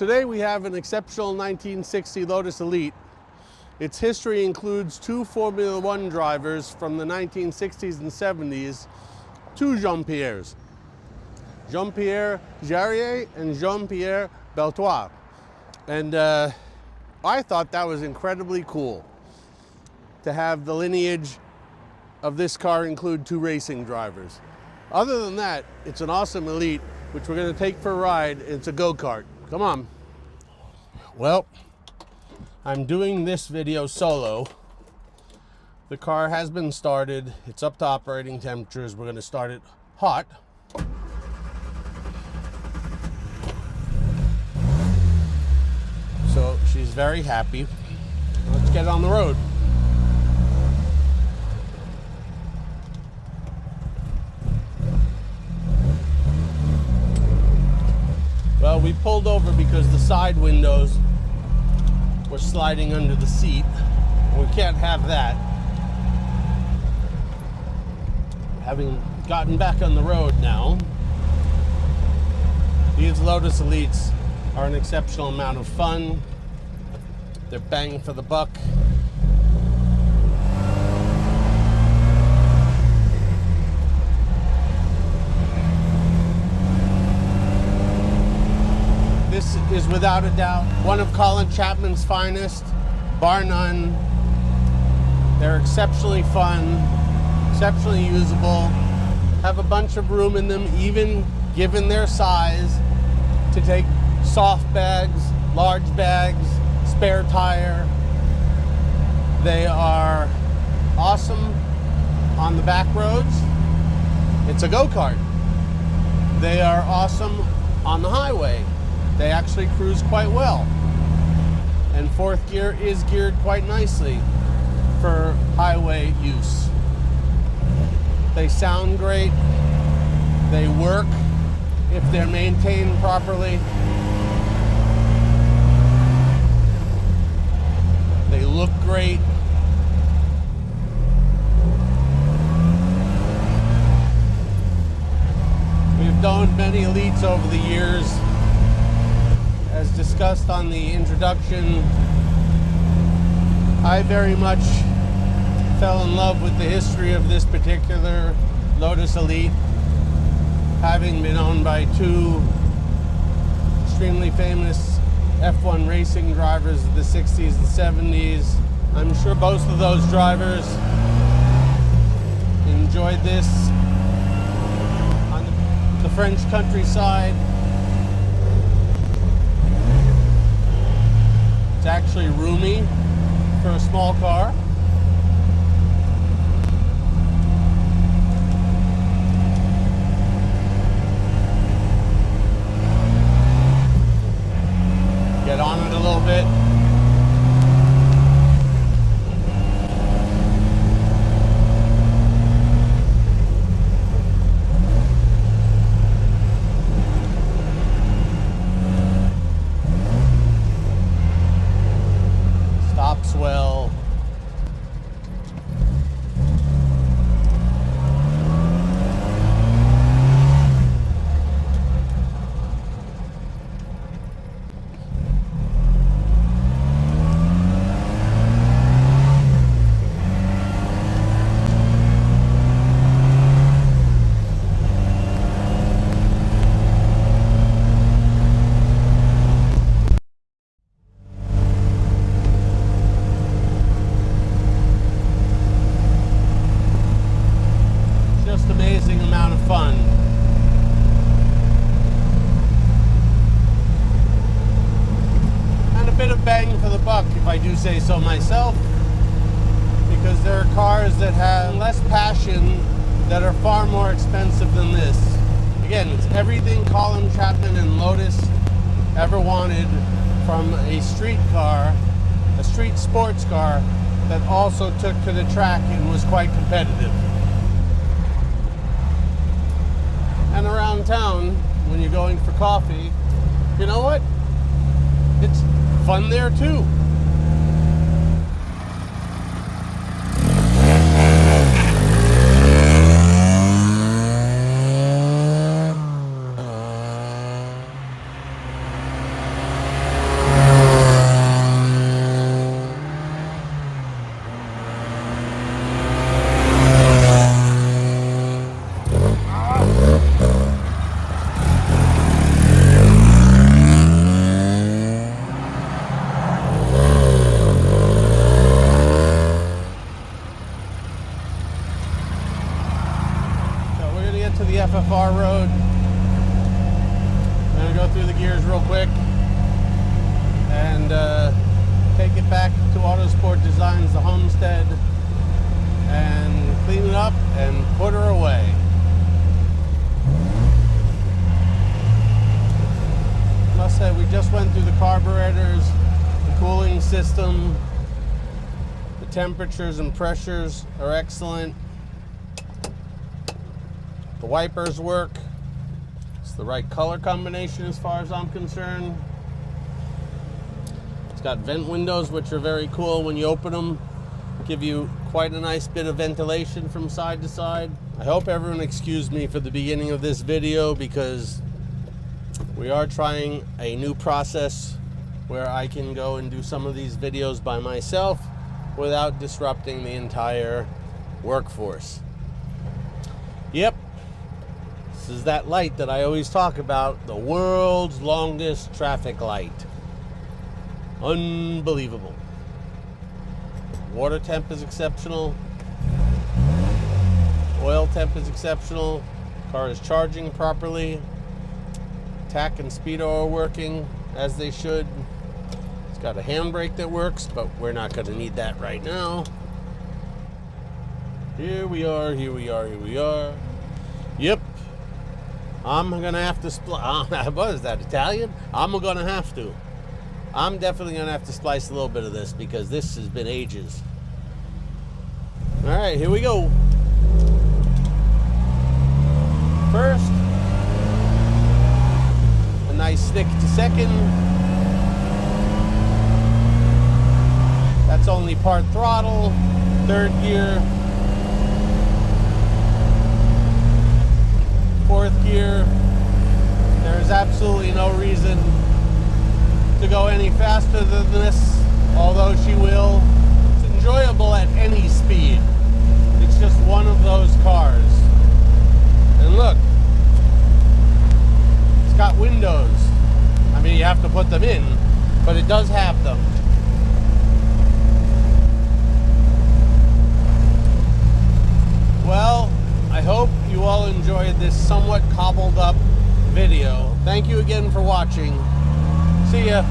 Today we have an exceptional 1960 Lotus Elite. Its history includes two Formula One drivers from the 1960s and 70s, two Jean-Pierres, Jean-Pierre Jarier and Jean-Pierre Beltois. And I thought that was incredibly cool to have the lineage of this car include two racing drivers. Other than that, it's an awesome Elite, which we're going to take for a ride. It's a go-kart. Come on. Well, I'm doing this video solo. The car has been started. It's up to operating temperatures. We're going to start it hot. So she's very happy. Let's get on the road. Well, we pulled over because the side windows were sliding under the seat. We can't have that. Having gotten back on the road now, these Lotus Elites are an exceptional amount of fun. They're bang for the buck. This is without a doubt one of Colin Chapmans' finest, bar none. They're exceptionally fun, exceptionally usable, have a bunch of room in them, even given their size, to take soft bags, large bags, spare tire. They are awesome on the back roads. It's a go-kart. They are awesome on the highway. They actually cruise quite well. And fourth gear is geared quite nicely for highway use. They sound great. They work if they're maintained properly. They look great. We've done many Elites over the years. As discussed on the introduction, I very much fell in love with the history of this particular Lotus Elite, having been owned by two extremely famous F1 racing drivers of the 60s and 70s. I'm sure both of those drivers enjoyed this on the French countryside. It's actually roomy for a small car. Get on it a little bit. Stops well. Fun. And a bit of bang for the buck, if I do say so myself, because there are cars that have less passion that are far more expensive than this. Again, it's everything Colin Chapman and Lotus ever wanted from a street car, a street sports car that also took to the track and was quite competitive. And around town, when you're going for coffee, you know what? It's fun there too. and take it back to Autosport Designs, the homestead, and clean it up and put her away. Must say, we just went through the carburetors, the cooling system, the temperatures and pressures are excellent. The wipers work. It's the right color combination as far as I'm concerned. It's got vent windows, which are very cool when you open them. Give you quite a nice bit of ventilation from side to side. I hope everyone excused me for the beginning of this video because we are trying a new process where I can go and do some of these videos by myself without disrupting the entire workforce. Yep, this is that light that I always talk about, the world's longest traffic light. Unbelievable. Water temp is exceptional. Oil temp is exceptional. Car is charging properly. Tack and speedo are working as they should. It's got a handbrake that works, but we're not going to need that right now. Here we are, here we are, here we are. Yep. I'm going to have to what is that, Italian? I'm going to have to. I'm definitely going to have to splice a little bit of this because this has been ages. All right, here we go. First, a nice stick to second. That's only part throttle. Third gear. Fourth gear. There is absolutely no reason to go any faster than this, although she will. It's enjoyable at any speed. It's just one of those cars. And look, it's got windows. I mean, you have to put them in, but it does have them. Well, I hope you all enjoyed this somewhat cobbled up video. Thank you again for watching. See ya.